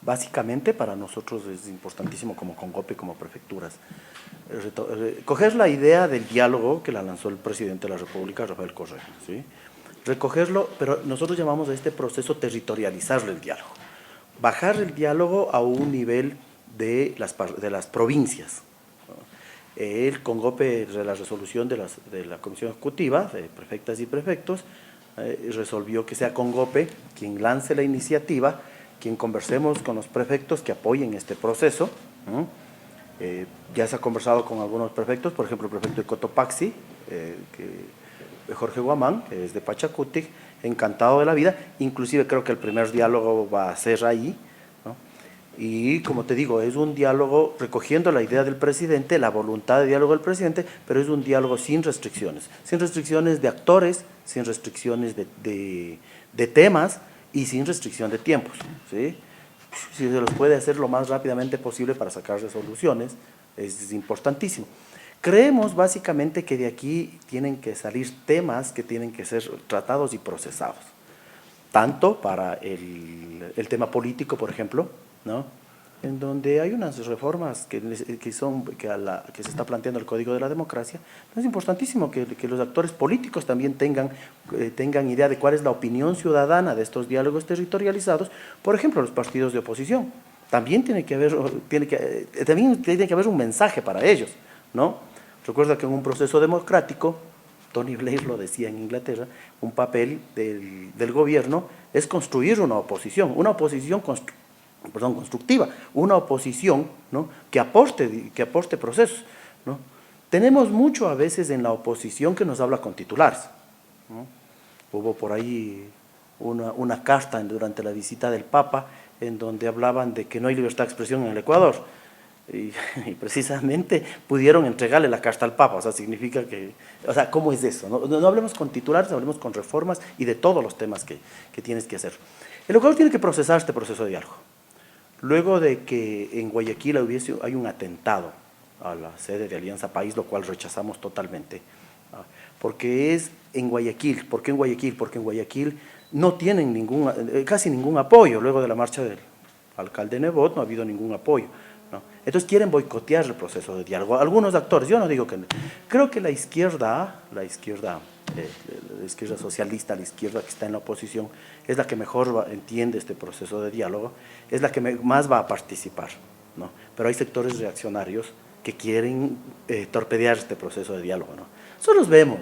Básicamente para nosotros es importantísimo como Congope, como prefecturas, coger la idea del diálogo que la lanzó el presidente de la República, Rafael Correa, ¿sí? Recogerlo, pero nosotros llamamos a este proceso territorializarlo el diálogo, bajar el diálogo a un nivel de las provincias. El Congope, la resolución de la Comisión Ejecutiva, de prefectas y prefectos, resolvió que sea Congope quien lance la iniciativa, quien conversemos con los prefectos que apoyen este proceso. Ya se ha conversado con algunos prefectos, por ejemplo el prefecto de Cotopaxi, Jorge Guamán, que es de Pachacutic, encantado de la vida, inclusive creo que el primer diálogo va a ser ahí, ¿no? Y como te digo, es un diálogo recogiendo la idea del presidente, la voluntad de diálogo del presidente, pero es un diálogo sin restricciones de actores, sin restricciones de temas y sin restricción de tiempos, ¿sí? Si se los puede hacer lo más rápidamente posible para sacar resoluciones, es importantísimo. Creemos básicamente que de aquí tienen que salir temas que tienen que ser tratados y procesados, tanto para el tema político, por ejemplo, ¿no? En donde hay unas reformas que se está planteando el Código de la Democracia. Es importantísimo que los actores políticos también tengan idea de cuál es la opinión ciudadana de estos diálogos territorializados. Por ejemplo, los partidos de oposición. También tiene que haber un mensaje para ellos, ¿no? Recuerda que en un proceso democrático, Tony Blair lo decía en Inglaterra, un papel del gobierno es construir una oposición constructiva, una oposición, ¿no? que aporte procesos, ¿no? Tenemos mucho a veces en la oposición que nos habla con titulares, ¿no? Hubo por ahí una carta durante la visita del Papa en donde hablaban de que no hay libertad de expresión en el Ecuador, y precisamente pudieron entregarle la carta al Papa. O sea, significa que, o sea, ¿cómo es eso? No hablemos con titulares, hablemos con reformas y de todos los temas que tienes que hacer. El Ecuador tiene que procesar este proceso de diálogo. Luego de que en Guayaquil hay un atentado a la sede de Alianza País, lo cual rechazamos totalmente, porque es en Guayaquil. ¿Por qué en Guayaquil? Porque en Guayaquil no tienen casi ningún apoyo. Luego de la marcha del alcalde Nebot no ha habido ningún apoyo, ¿no? Entonces quieren boicotear el proceso de diálogo. Algunos actores, yo no digo que no. Creo que la izquierda socialista, la izquierda que está en la oposición, es la que mejor entiende este proceso de diálogo, es la que más va a participar, ¿no? Pero hay sectores reaccionarios que quieren torpedear este proceso de diálogo, ¿no? Eso los vemos.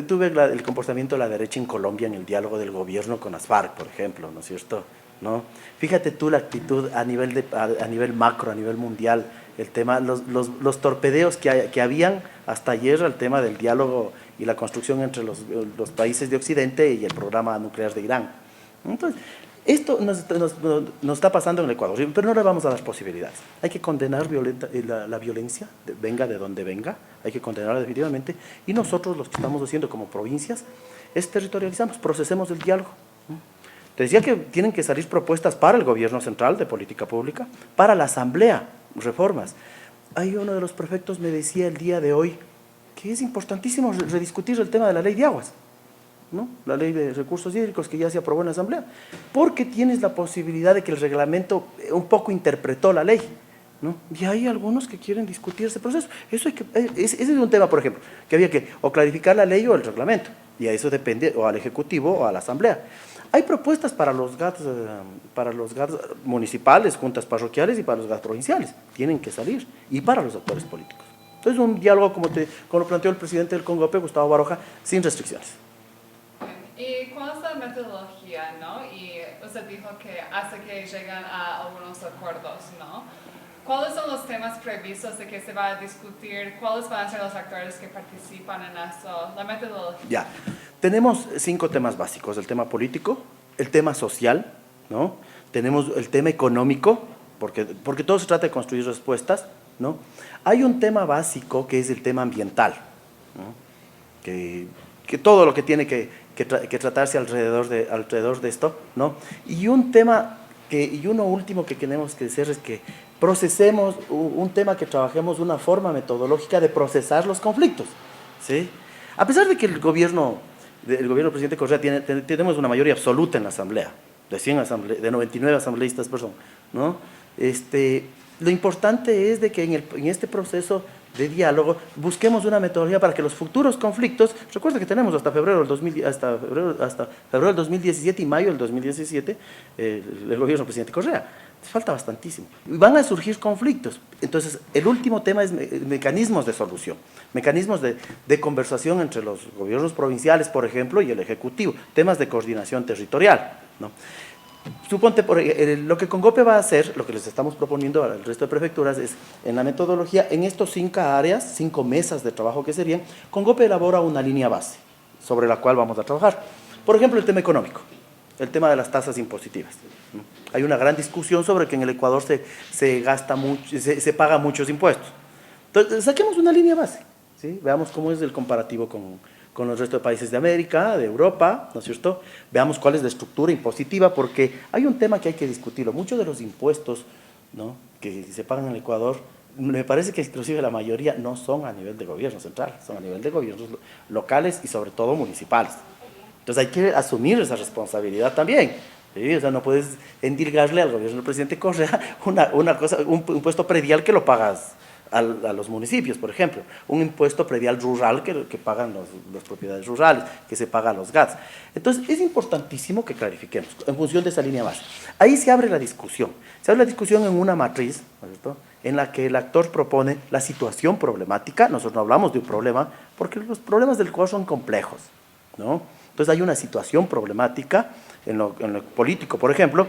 Tuve el comportamiento de la derecha en Colombia en el diálogo del gobierno con las FARC, por ejemplo, ¿no es cierto? ¿No? Fíjate tú la actitud a nivel macro, a nivel mundial, el tema, los torpedeos que habían hasta ayer al tema del diálogo y la construcción entre los países de Occidente y el programa nuclear de Irán. Entonces, esto nos está pasando en el Ecuador, pero no le vamos a dar posibilidades. Hay que condenar la violencia, venga de donde venga, hay que condenarla definitivamente, y nosotros lo que estamos haciendo como provincias es territorializamos, procesemos el diálogo. Te decía que tienen que salir propuestas para el gobierno central de política pública, para la asamblea, reformas. Hay uno de los prefectos me decía el día de hoy que es importantísimo rediscutir el tema de la ley de aguas, ¿no? La ley de recursos hídricos que ya se aprobó en la asamblea, porque tienes la posibilidad de que el reglamento un poco interpretó la ley, ¿no? Y hay algunos que quieren discutir ese proceso. Ese es un tema, por ejemplo, que había que o clarificar la ley o el reglamento, y a eso depende o al Ejecutivo o a la Asamblea. Hay propuestas para los GATs municipales, juntas parroquiales y para los GATs provinciales. Tienen que salir. Y para los actores políticos. Entonces, un diálogo como lo planteó el presidente del Congope, Gustavo Baroja, sin restricciones. ¿Y cuál es la metodología, no? Y usted dijo que hasta que llegan a algunos acuerdos, ¿no? ¿Cuáles son los temas previstos de que se va a discutir? ¿Cuáles van a ser los actores que participan en eso? La metodología. Ya. Tenemos 5 temas básicos: el tema político, el tema social, ¿no? Tenemos el tema económico, porque todo se trata de construir respuestas, ¿no? Hay un tema básico que es el tema ambiental, ¿no? Que todo lo que tiene que tratarse alrededor de esto, ¿no? Y uno último que tenemos que hacer es que procesemos un tema, que trabajemos una forma metodológica de procesar los conflictos, ¿sí? A pesar de que el gobierno del presidente Correa tenemos una mayoría absoluta en la Asamblea, de 99 asambleístas, perdón, ¿no? Lo importante es de que en este proceso de diálogo busquemos una metodología para que los futuros conflictos, recuerda que tenemos hasta febrero del 2017 y mayo del 2017 el gobierno del presidente Correa, falta bastantísimo, y van a surgir conflictos. Entonces el último tema es mecanismos de solución, mecanismos de conversación entre los gobiernos provinciales, por ejemplo, y el ejecutivo, temas de coordinación territorial, ¿no? Suponte, lo que Congope va a hacer, lo que les estamos proponiendo al resto de prefecturas es, en la metodología, en estos 5 áreas, 5 mesas de trabajo que serían, Congope elabora una línea base sobre la cual vamos a trabajar. Por ejemplo, el tema económico, el tema de las tasas impositivas. Hay una gran discusión sobre que en el Ecuador se gasta mucho, se paga muchos impuestos. Entonces, saquemos una línea base, ¿sí? Veamos cómo es el comparativo con el resto de países de América, de Europa, ¿no es cierto? Veamos cuál es la estructura impositiva, porque hay un tema que hay que discutirlo. Muchos de los impuestos, ¿no?, que se pagan en el Ecuador, me parece que inclusive la mayoría no son a nivel de gobierno central, son a nivel de gobiernos locales y sobre todo municipales. Entonces hay que asumir esa responsabilidad también, ¿sí? O sea, no puedes endilgarle al gobierno del presidente Correa un impuesto predial que lo pagas a los municipios, por ejemplo, un impuesto predial rural que pagan las propiedades rurales, que se paga a los GATS. Entonces, es importantísimo que clarifiquemos en función de esa línea base. Ahí se abre la discusión. Se abre la discusión en una matriz, ¿no es cierto?, en la que el actor propone la situación problemática. Nosotros no hablamos de un problema, porque los problemas del Ecuador son complejos, ¿no? Entonces, hay una situación problemática en lo político, por ejemplo.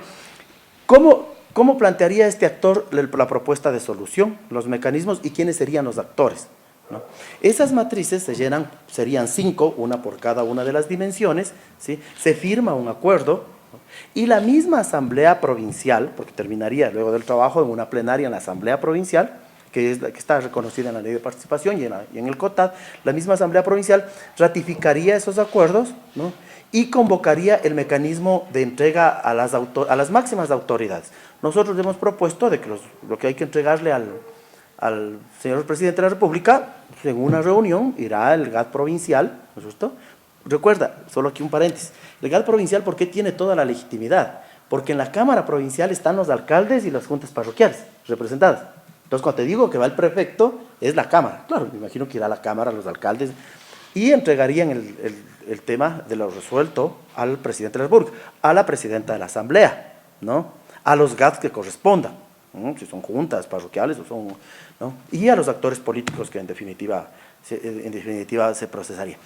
¿Cómo plantearía este actor la propuesta de solución, los mecanismos y quiénes serían los actores, ¿no? Esas matrices se llenan, serían 5, una por cada una de las dimensiones, ¿sí? Se firma un acuerdo, ¿no?, y la misma asamblea provincial, porque terminaría luego del trabajo en una plenaria en la asamblea provincial, que está reconocida en la ley de participación y en el COTAD, la misma asamblea provincial ratificaría esos acuerdos, ¿no?, y convocaría el mecanismo de entrega a las máximas autoridades. Nosotros hemos propuesto de que lo que hay que entregarle al señor presidente de la República, en una reunión irá el GAT provincial, ¿no es justo? Recuerda, solo aquí un paréntesis, el GAT provincial, ¿por qué tiene toda la legitimidad? Porque en la Cámara Provincial están los alcaldes y las juntas parroquiales representadas. Entonces, cuando te digo que va el prefecto, es la Cámara. Claro, me imagino que irá la Cámara, los alcaldes, y entregarían el tema de lo resuelto al presidente de la República, a la presidenta de la Asamblea, ¿no?, a los GATS que correspondan, ¿no?, si son juntas parroquiales o son, ¿no?, y a los actores políticos que en definitiva se procesaría.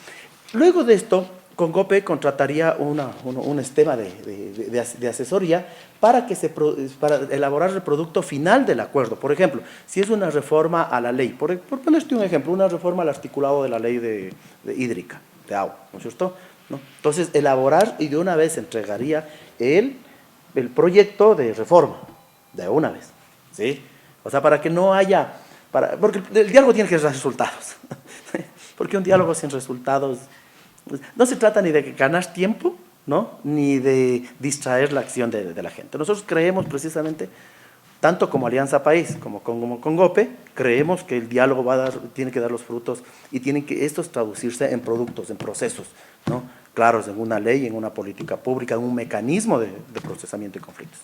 Luego de esto, Congope contrataría un esquema de asesoría para elaborar el producto final del acuerdo. Por ejemplo, si es una reforma a la ley, por ponerte un ejemplo, una reforma al articulado de la ley de hídrica, de agua, ¿no es cierto?, ¿no? Entonces, elaborar y de una vez entregaría el proyecto de reforma, de una vez, ¿sí? O sea, para que no haya, porque el diálogo tiene que dar resultados, porque un diálogo sin resultados, no se trata ni de ganar tiempo, ¿no?, ni de distraer la acción de la gente. Nosotros creemos precisamente, tanto como Alianza País como Congope, creemos que el diálogo tiene que dar los frutos y tienen que estos traducirse en productos, en procesos, ¿no?, claros, en una ley, en una política pública, en un mecanismo de procesamiento de conflictos.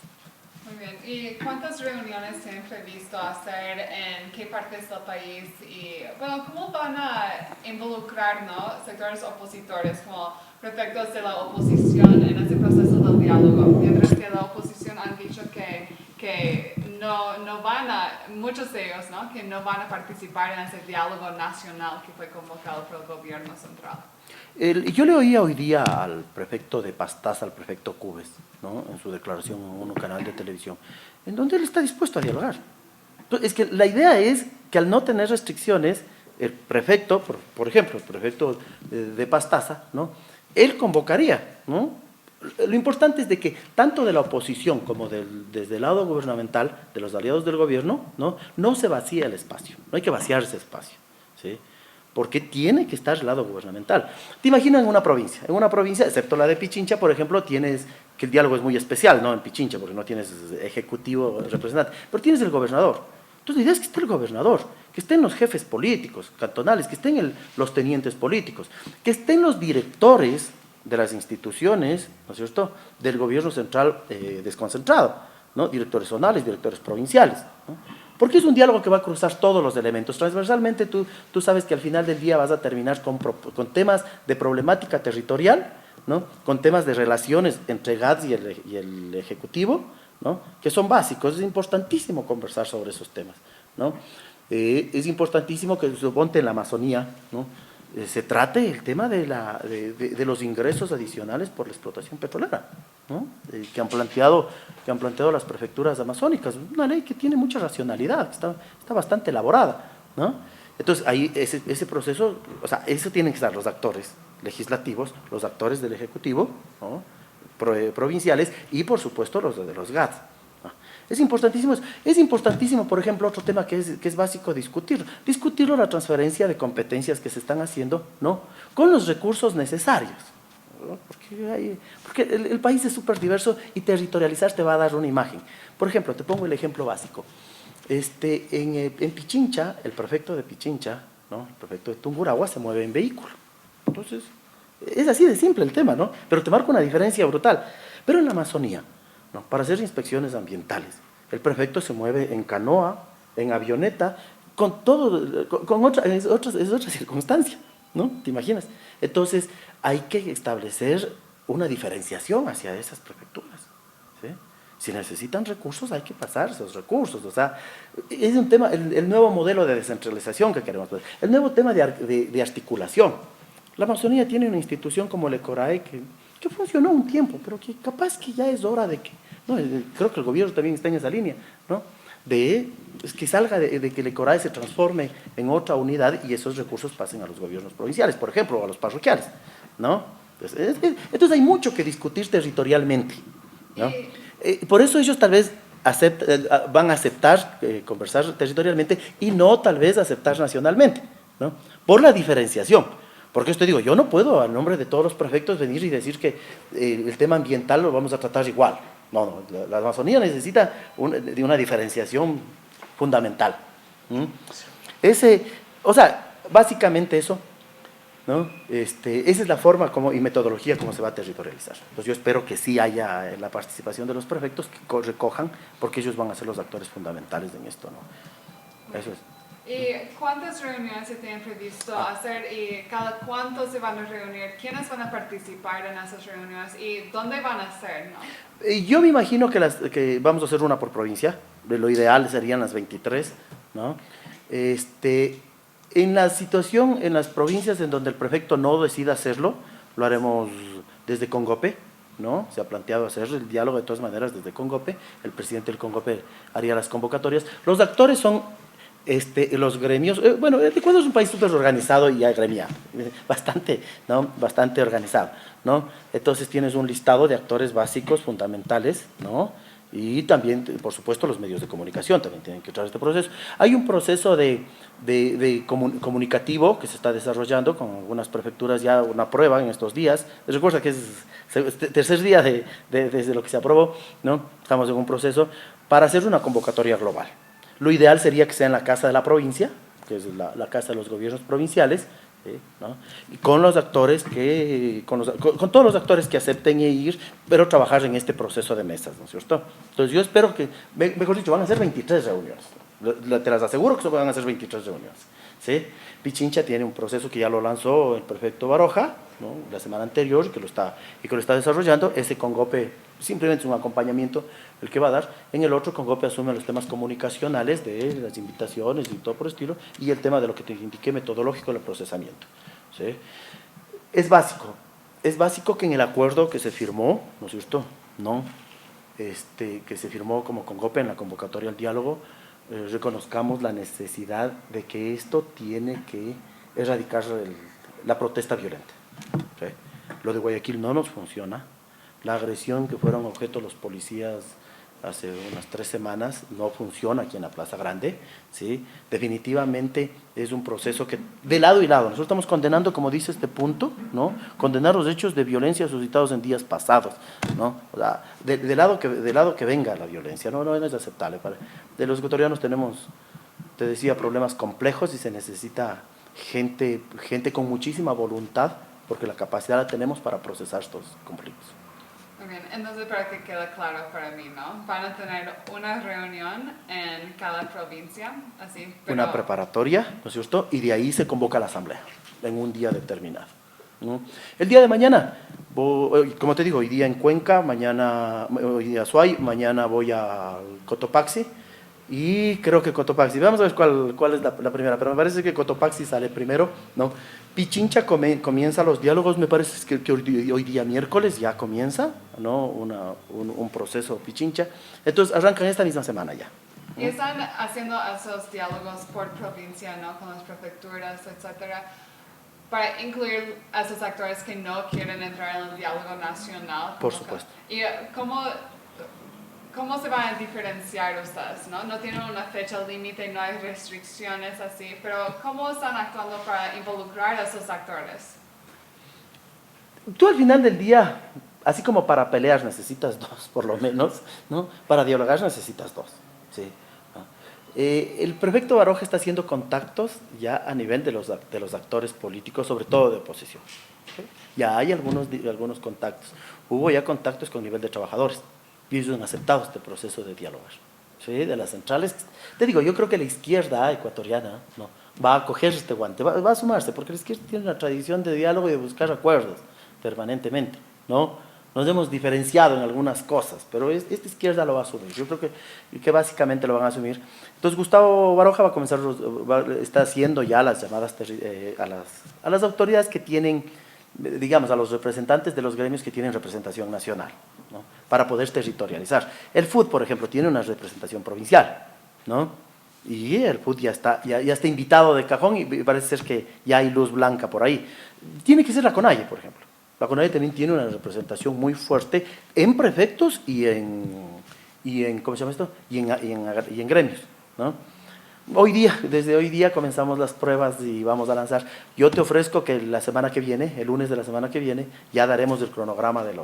Muy bien. ¿Y cuántas reuniones se han previsto hacer en qué partes del país? Y, bueno, ¿cómo van a involucrar, ¿no?, sectores opositores como prefectos de la oposición en ese proceso del diálogo? Mientras que la oposición han dicho que no van a, muchos de ellos, ¿no?, que no van a participar en ese diálogo nacional que fue convocado por el gobierno central. Yo le oía hoy día al prefecto de Pastaza, al prefecto Cubes, ¿no?, en su declaración en un canal de televisión, en donde él está dispuesto a dialogar. Entonces, es que la idea es que al no tener restricciones, el prefecto, por ejemplo, el prefecto de Pastaza, ¿no?, él convocaría, ¿no? Lo importante es de que tanto de la oposición como desde el lado gubernamental, de los aliados del gobierno, no se vacía el espacio, no hay que vaciar ese espacio, ¿sí?, porque tiene que estar el lado gubernamental. Te imaginas en una provincia, excepto la de Pichincha, por ejemplo, tienes que el diálogo es muy especial, ¿no?, en Pichincha, porque no tienes ejecutivo representante, pero tienes el gobernador. Entonces la idea es que esté el gobernador, que estén los jefes políticos cantonales, que estén los tenientes políticos, que estén los directores de las instituciones, ¿no es cierto?, del gobierno central desconcentrado, ¿no?, directores zonales, directores provinciales, ¿no? Porque es un diálogo que va a cruzar todos los elementos. Transversalmente tú sabes que al final del día vas a terminar con temas de problemática territorial, ¿no?, con temas de relaciones entre GATS y el Ejecutivo, ¿no?, que son básicos. Es importantísimo conversar sobre esos temas, ¿no? Es importantísimo que, suponte, en la Amazonía, ¿no?, se trate el tema de los ingresos adicionales por la explotación petrolera, ¿no?, que han planteado las prefecturas amazónicas. Una ley que tiene mucha racionalidad, que está bastante elaborada, ¿no? Entonces, ahí ese proceso, o sea, eso tienen que estar los actores legislativos, los actores del Ejecutivo, ¿no?, provinciales, y por supuesto los de los GATS. Es importantísimo, por ejemplo, otro tema que es básico discutirlo, la transferencia de competencias que se están haciendo, ¿no?, con los recursos necesarios, ¿no? Porque el país es súper diverso y territorializar te va a dar una imagen. Por ejemplo, te pongo el ejemplo básico. En Pichincha, el prefecto de Pichincha, ¿no?, el prefecto de Tungurahua, se mueve en vehículo. Entonces, es así de simple el tema, ¿no? Pero te marca una diferencia brutal. Pero en la Amazonía, ¿no?, para hacer inspecciones ambientales, el prefecto se mueve en canoa, en avioneta, es otra circunstancia, ¿no? ¿Te imaginas? Entonces, hay que establecer una diferenciación hacia esas prefecturas, ¿sí? Si necesitan recursos, hay que pasar esos recursos. O sea, es un tema, el nuevo modelo de descentralización que queremos ver, el nuevo tema de articulación. La Amazonía tiene una institución como el ECORAE que funcionó un tiempo, pero que capaz que ya es hora de que, ¿no?, creo que el gobierno también está en esa línea, ¿no?, que salga de que el ECORAE se transforme en otra unidad y esos recursos pasen a los gobiernos provinciales, por ejemplo, o a los parroquiales, ¿no? Entonces hay mucho que discutir territorialmente, ¿no? Por eso ellos tal vez van a aceptar conversar territorialmente y no tal vez aceptar nacionalmente, ¿no?, por la diferenciación. Porque esto digo, yo no puedo, al nombre de todos los prefectos, venir y decir que el tema ambiental lo vamos a tratar igual. No, la Amazonía necesita de una diferenciación fundamental. O sea, básicamente eso, ¿no? Esa es la forma y metodología como se va a territorializar. Entonces yo espero que sí haya la participación de los prefectos, que recojan, porque ellos van a ser los actores fundamentales en esto, ¿no? Eso es. ¿Y cuántas reuniones se tienen previsto hacer y cada cuánto se van a reunir? ¿Quiénes van a participar en esas reuniones y dónde van a ser, no? Yo me imagino que vamos a hacer una por provincia. Lo ideal serían las 23, ¿no? En la situación, en las provincias en donde el prefecto no decida hacerlo, lo haremos desde Congope, ¿no? Se ha planteado hacer el diálogo de todas maneras desde Congope. El presidente del Congope haría las convocatorias. Los actores son los gremios. Bueno, el Ecuador es un país súper organizado y agremiado, bastante, ¿no?, bastante organizado, ¿no? Entonces tienes un listado de actores básicos, fundamentales, ¿no? Y también, por supuesto, los medios de comunicación también tienen que entrar a este proceso. Hay un proceso comunicativo que se está desarrollando con algunas prefecturas, ya una prueba en estos días. Recuerda que es tercer día desde lo que se aprobó, ¿no? Estamos en un proceso para hacer una convocatoria global. Lo ideal sería que sea en la Casa de la Provincia, que es la Casa de los Gobiernos Provinciales, ¿no?, y con los actores con todos los actores que acepten ir, pero trabajar en este proceso de mesas, ¿no es cierto? Entonces yo espero que, mejor dicho, van a ser 23 reuniones, te las aseguro que van a ser 23 reuniones, ¿sí? Pichincha tiene un proceso que ya lo lanzó el prefecto Baroja, ¿no?, la semana anterior, que lo está desarrollando. Ese Congope simplemente es un acompañamiento el que va a dar. En el otro, Congope asume los temas comunicacionales de las invitaciones y todo por el estilo, y el tema de lo que te indiqué, metodológico del procesamiento, ¿sí? Es básico que en el acuerdo que se firmó, ¿no es cierto?, ¿no?, que se firmó como Congope en la convocatoria al diálogo, reconozcamos la necesidad de que esto tiene que erradicar la protesta violenta, ¿sí? Lo de Guayaquil no nos funciona. La agresión que fueron objeto los policías hace unas 3 semanas no funciona aquí en la Plaza Grande, ¿sí? Definitivamente es un proceso que, de lado y lado, nosotros estamos condenando, como dice este punto, ¿no?, condenar los hechos de violencia suscitados en días pasados, ¿no? O sea, de lado que venga la violencia, no es aceptable. De los ecuatorianos tenemos, te decía, problemas complejos y se necesita gente con muchísima voluntad, porque la capacidad la tenemos para procesar estos conflictos. Muy bien, entonces para que quede claro para mí, ¿no? Van a tener una reunión en cada provincia, así, pero... Una preparatoria, ¿no es cierto? Y de ahí se convoca la asamblea, en un día determinado, ¿no? El día de mañana, como te digo, hoy día en Cuenca, mañana hoy día a Azuay, mañana voy a Cotopaxi, y creo que Cotopaxi, vamos a ver cuál es la primera, pero me parece que Cotopaxi sale primero, ¿no? Pichincha comienza los diálogos, me parece que hoy día miércoles ya comienza, ¿no? Un proceso Pichincha, entonces arrancan esta misma semana ya. Y están haciendo esos diálogos por provincia, ¿no? Con las prefecturas, etcétera, para incluir a esos actores que no quieren entrar en el diálogo nacional. Por supuesto. ¿Y cómo se van a diferenciar ustedes, no? No tienen una fecha límite, no hay restricciones así, pero ¿cómo están actuando para involucrar a esos actores? Tú al final del día, así como para pelear necesitas dos, por lo menos, ¿no? Para dialogar necesitas dos, ¿sí? El prefecto Baroja está haciendo contactos ya a nivel de los actores políticos, sobre todo de oposición, ¿sí? Ya hay algunos contactos. Hubo ya contactos con nivel de trabajadores y ellos han aceptado este proceso de dialogar, ¿sí? De las centrales. Te digo, yo creo que la izquierda ecuatoriana, ¿no?, va a coger este guante, va a sumarse, porque la izquierda tiene una tradición de diálogo y de buscar acuerdos permanentemente, ¿no? Nos hemos diferenciado en algunas cosas, pero esta izquierda lo va a asumir. Yo creo que básicamente lo van a asumir. Entonces Gustavo Baroja va a comenzar, está haciendo ya las llamadas a las autoridades que tienen, digamos, a los representantes de los gremios que tienen representación nacional, ¿no?, para poder territorializar. El FUT, por ejemplo, tiene una representación provincial, ¿no? Y el FUT ya está invitado de cajón y parece ser que ya hay luz blanca por ahí. Tiene que ser la CONAIE, por ejemplo. La CONAIE también tiene una representación muy fuerte en prefectos y en ¿cómo se llama esto? Y en gremios, ¿no? Desde hoy día comenzamos las pruebas y vamos a lanzar. Yo te ofrezco que la semana que viene, el lunes de la semana que viene, ya daremos el cronograma de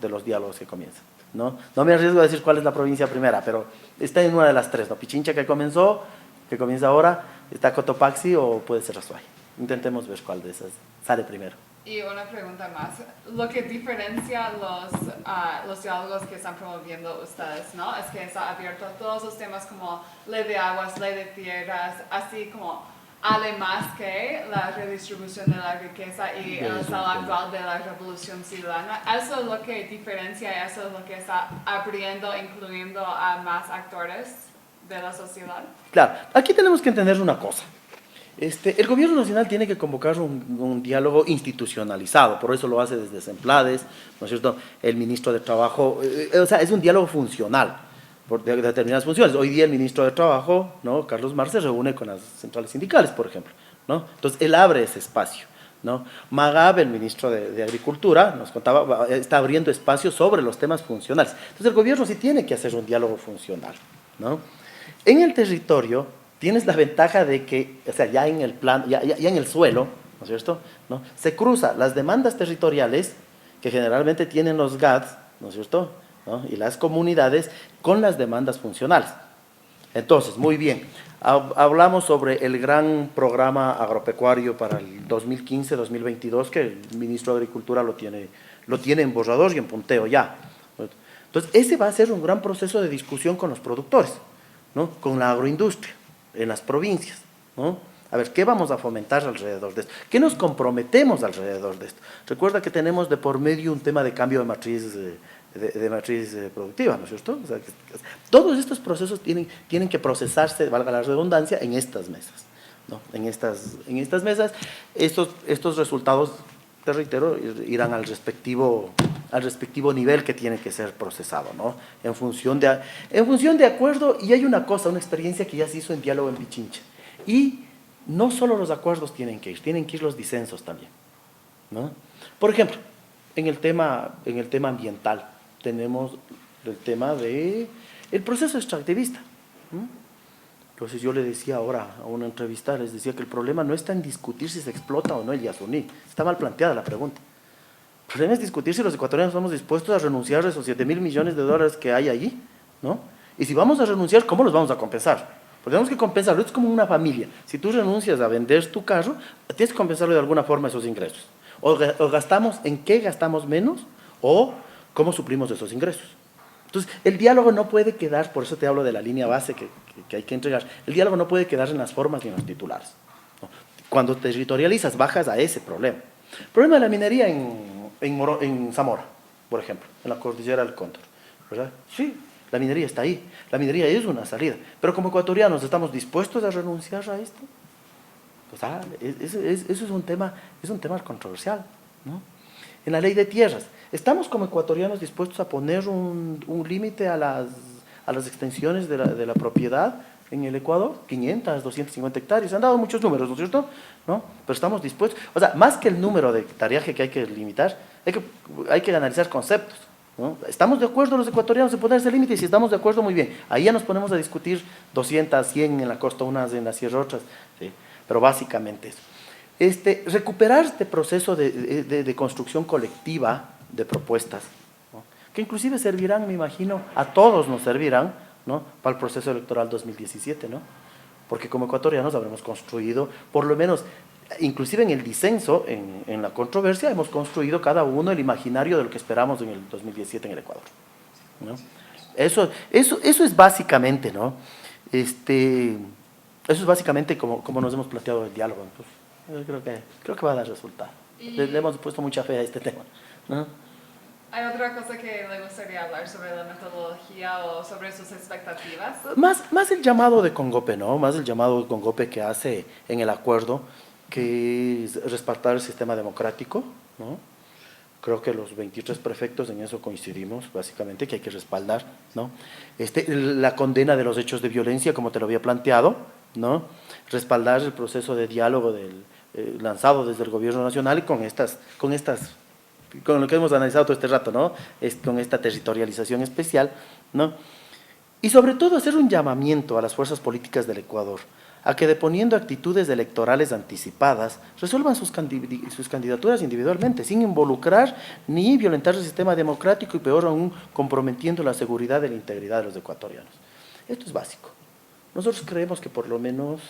los diálogos que comienzan, ¿no? No me arriesgo a decir cuál es la provincia primera, pero está en una de las tres, ¿no? Pichincha que comienza ahora, está Cotopaxi o puede ser Azuay. Intentemos ver cuál de esas sale primero. Y una pregunta más, lo que diferencia los diálogos que están promoviendo ustedes, ¿no?, es que está abierto a todos los temas como ley de aguas, ley de tierras, así como además que la redistribución de la riqueza y el estado actual de la revolución ciudadana. Eso es lo que diferencia, eso es lo que está abriendo, incluyendo a más actores de la sociedad. Claro, aquí tenemos que entender una cosa. El gobierno nacional tiene que convocar un diálogo institucionalizado, por eso lo hace desde Semplades, ¿no es cierto? El ministro de Trabajo, o sea, es un diálogo funcional, por determinadas funciones. Hoy día el ministro de Trabajo, ¿no?, Carlos Mar, se reúne con las centrales sindicales, por ejemplo, ¿no? Entonces, él abre ese espacio, ¿no? Magab, el ministro de Agricultura, nos contaba, está abriendo espacios sobre los temas funcionales. Entonces, el gobierno sí tiene que hacer un diálogo funcional, ¿no? En el territorio tienes la ventaja de que, o sea, ya en el plan, ya en el suelo, ¿no es cierto?, ¿no?, se cruzan las demandas territoriales que generalmente tienen los GADs, ¿no es cierto?, ¿no?, y las comunidades con las demandas funcionales. Entonces, muy bien, hablamos sobre el gran programa agropecuario para el 2015-2022, que el ministro de Agricultura lo tiene en borrador y en punteo ya. Entonces, ese va a ser un gran proceso de discusión con los productores, ¿no?, con la agroindustria en las provincias, ¿no? A ver, ¿qué vamos a fomentar alrededor de esto? ¿Qué nos comprometemos alrededor de esto? Recuerda que tenemos de por medio un tema de cambio de matriz productiva, ¿no es cierto? O sea, todos estos procesos tienen que procesarse, valga la redundancia, en estas mesas, ¿no? En estas mesas, estos resultados, te reitero, irán al respectivo nivel que tiene que ser procesado, ¿no?, en función de acuerdo. Y hay una experiencia que ya se hizo en diálogo en Pichincha, y no solo los acuerdos tienen que ir los disensos también, ¿no? Por ejemplo, en el tema ambiental tenemos el tema del proceso extractivista, ¿no? Entonces yo le decía ahora a una entrevista, les decía que el problema no está en discutir si se explota o no el Yasuní. Está mal planteada la pregunta. El problema es discutir si los ecuatorianos estamos dispuestos a renunciar a esos 7.000 millones de dólares que hay allí, ¿no? Y si vamos a renunciar, ¿cómo los vamos a compensar? Porque tenemos que compensarlo. Es como una familia. Si tú renuncias a vender tu carro, tienes que compensarlo de alguna forma esos ingresos. O gastamos, ¿en qué gastamos menos? O cómo suplimos esos ingresos. Entonces, el diálogo no puede quedar, por eso te hablo de la línea base que hay que entregar, el diálogo no puede quedar en las formas ni en los titulares, ¿no? Cuando territorializas, bajas a ese problema. El problema de la minería en Zamora, por ejemplo, en la cordillera del Cóndor, ¿verdad? Sí, la minería está ahí, la minería es una salida, pero como ecuatorianos, ¿estamos dispuestos a renunciar a esto? Pues, eso es un tema controversial, ¿no? En la ley de tierras, ¿estamos como ecuatorianos dispuestos a poner un límite a las extensiones de la propiedad en el Ecuador? 500, 250 hectáreas, han dado muchos números, ¿no es cierto? ¿No? Pero estamos dispuestos, o sea, más que el número de hectareaje que hay que limitar, hay que analizar conceptos, ¿no? ¿Estamos de acuerdo los ecuatorianos en poner ese límite? Y si estamos de acuerdo, muy bien, ahí ya nos ponemos a discutir 200, 100 en la costa, unas en la sierra, otras, ¿sí? Pero básicamente eso. Recuperar este proceso de construcción colectiva de propuestas, ¿no? Que inclusive servirán, me imagino, a todos nos servirán, ¿no? Para el proceso electoral 2017, ¿no? Porque como ecuatorianos habremos construido, por lo menos, inclusive en el disenso, en la controversia, hemos construido cada uno el imaginario de lo que esperamos en el 2017 en el Ecuador, ¿no? Eso es básicamente, ¿no? Eso es básicamente como nos hemos planteado el diálogo. Entonces, creo que va a dar resultado. Le hemos puesto mucha fe a este tema, ¿no? ¿Hay otra cosa que le gustaría hablar sobre la metodología o sobre sus expectativas? Más el llamado de Congope, ¿no? Más el llamado de Congope que hace en el acuerdo, que es respaldar el sistema democrático, ¿no? Creo que los 23 prefectos en eso coincidimos, básicamente, que hay que respaldar, ¿no? La condena de los hechos de violencia, como te lo había planteado, ¿no? Respaldar el proceso de diálogo lanzado desde el gobierno nacional y con lo que hemos analizado todo este rato, ¿no? Con esta territorialización especial, ¿no? Y sobre todo hacer un llamamiento a las fuerzas políticas del Ecuador a que, deponiendo actitudes electorales anticipadas, resuelvan sus candidaturas individualmente, sin involucrar ni violentar el sistema democrático y, peor aún, comprometiendo la seguridad y la integridad de los ecuatorianos. Esto es básico. Nosotros creemos que por lo menos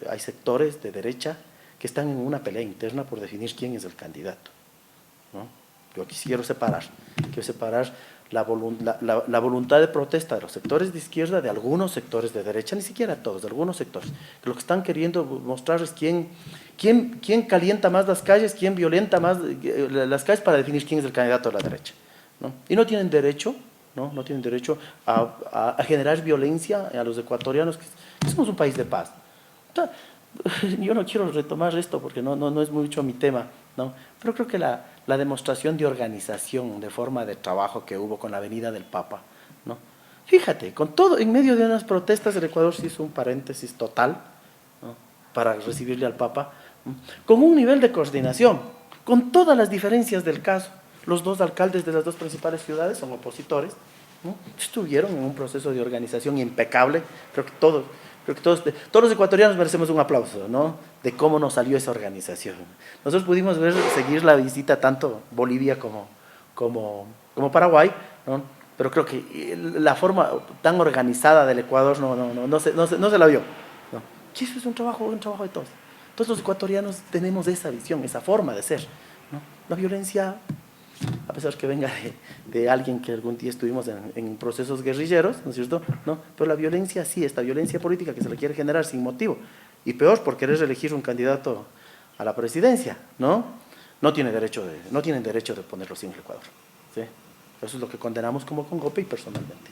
hay sectores de derecha que están en una pelea interna por definir quién es el candidato, ¿no? Yo aquí quiero separar la voluntad de protesta de los sectores de izquierda, de algunos sectores de derecha, ni siquiera todos, de algunos sectores, que lo que están queriendo mostrar es quién calienta más las calles, quién violenta más las calles para definir quién es el candidato de la derecha, ¿no? Y no tienen derecho, ¿no? No tienen derecho a generar violencia a los ecuatorianos, que somos un país de paz. Yo no quiero retomar esto porque no es mucho mi tema, ¿no? Pero creo que la demostración de organización, de forma de trabajo que hubo con la venida del Papa, ¿no? Fíjate, con todo, en medio de unas protestas, el Ecuador se hizo un paréntesis total, ¿no? Para recibirle al Papa, ¿no? Con un nivel de coordinación, con todas las diferencias del caso. Los dos alcaldes de las dos principales ciudades son opositores, ¿no? Estuvieron en un proceso de organización impecable. Creo que todos los ecuatorianos merecemos un aplauso, ¿no? De cómo nos salió esa organización. Nosotros pudimos seguir la visita tanto Bolivia como Paraguay, ¿no? Pero creo que la forma tan organizada del Ecuador no se la vio, ¿no? Y eso es un trabajo de todos. Todos los ecuatorianos tenemos esa visión, esa forma de ser, ¿no? La violencia, a pesar que venga de alguien que algún día estuvimos en procesos guerrilleros, ¿no es cierto? ¿No? Pero la violencia sí, esta violencia política que se le quiere generar sin motivo, y peor por querer elegir un candidato a la presidencia, ¿no? No tienen derecho de ponerlo sin el Ecuador, ¿sí? Eso es lo que condenamos como Congope y personalmente.